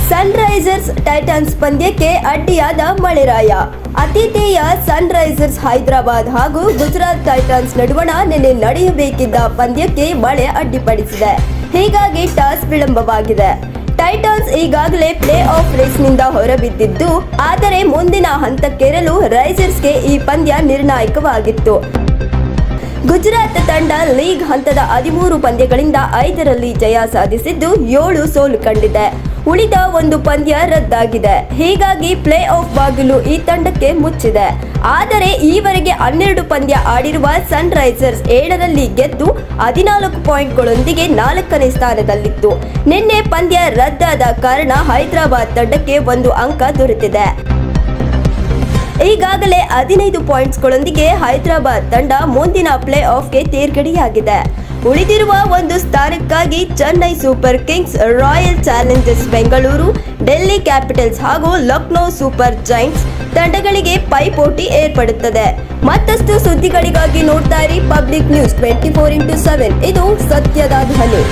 Sunrisers Titans ಪಂದ್ಯಕ್ಕೆ ಅಡ್ಡಿಯಾದ ಮಳೆರಾಯ. ಆತಿಥೇಯ Sunrisers Hyderabad ಹಾಗೂ ಗುಜರಾತ್ ಟೈಟನ್ಸ್ ನಡುವಣ ನಿನ್ನೆ ನಡೆಯಬೇಕಿದ್ದ ಪಂದ್ಯಕ್ಕೆ ಮಳೆ ಅಡ್ಡಿಪಡಿಸಿದೆ. ಹೀಗಾಗಿ ಟಾಸ್ ವಿಳಂಬವಾಗಿದೆ. ಟೈಟನ್ಸ್ ಈಗಾಗಲೇ ಪ್ಲೇ ಆಫ್ ರೇಸ್ನಿಂದ ಹೊರಬಿದ್ದಿದ್ದು, ಆದರೆ ಮುಂದಿನ ಹಂತಕ್ಕೇರಲು ರೈಸರ್ಸ್ಗೆ ಈ ಪಂದ್ಯ ನಿರ್ಣಾಯಕವಾಗಿತ್ತು. ಗುಜರಾತ್ ತಂಡ ಲೀಗ್ ಹಂತದ 13 ಪಂದ್ಯಗಳಿಂದ 5ರಲ್ಲಿ ಜಯ ಸಾಧಿಸಿದ್ದು 7 ಸೋಲು ಕಂಡಿದೆ. ಉಳಿದ ಒಂದು ಪಂದ್ಯ ರದ್ದಾಗಿದೆ. ಹೀಗಾಗಿ ಪ್ಲೇ ಆಫ್ ಬಾಗಿಲು ಈ ತಂಡಕ್ಕೆ ಮುಚ್ಚಿದೆ. ಆದರೆ ಈವರೆಗೆ 12 ಪಂದ್ಯ ಆಡಿರುವ ಸನ್ರೈಸರ್ಸ್ 7ರಲ್ಲಿ ಗೆದ್ದು 14 ಪಾಯಿಂಟ್ಗಳೊಂದಿಗೆ 4ನೇ ಸ್ಥಾನದಲ್ಲಿತ್ತು. ನಿನ್ನೆ ಪಂದ್ಯ ರದ್ದಾದ ಕಾರಣ ಹೈದರಾಬಾದ್ ತಂಡಕ್ಕೆ 1 ಅಂಕ ದೊರೆತಿದೆ. ಈಗಾಗಲೇ 15 ಪಾಯಿಂಟ್ಸ್ಗಳೊಂದಿಗೆ ಹೈದರಾಬಾದ್ ತಂಡ ಮುಂದಿನ ಪ್ಲೇ ಆಫ್ಗೆ ತೇರ್ಗಡೆಯಾಗಿದೆ. ಉಳಿದಿರುವ ಒಂದು ಸ್ಥಾನಕ್ಕಾಗಿ Chennai super Kings, royal Challengers Bengaluru, Delhi capitals ಹಾಗೂ ಲಕ್ನೋ ಸೂಪರ್ ಜೈಂಟ್ಸ್ ತಂಡಗಳಿಗೆ ಪೈಪೋಟಿ ಏರ್ಪಡುತ್ತದೆ. ಮತ್ತಷ್ಟು ಸುದ್ದಿಗಳಿಗಾಗಿ ನೋಡ್ತಾ ಇರಿ ಪಬ್ಲಿಕ್ ನ್ಯೂಸ್ 24x7. ಇದು ಸತ್ಯದ ಧ್ವನಿ.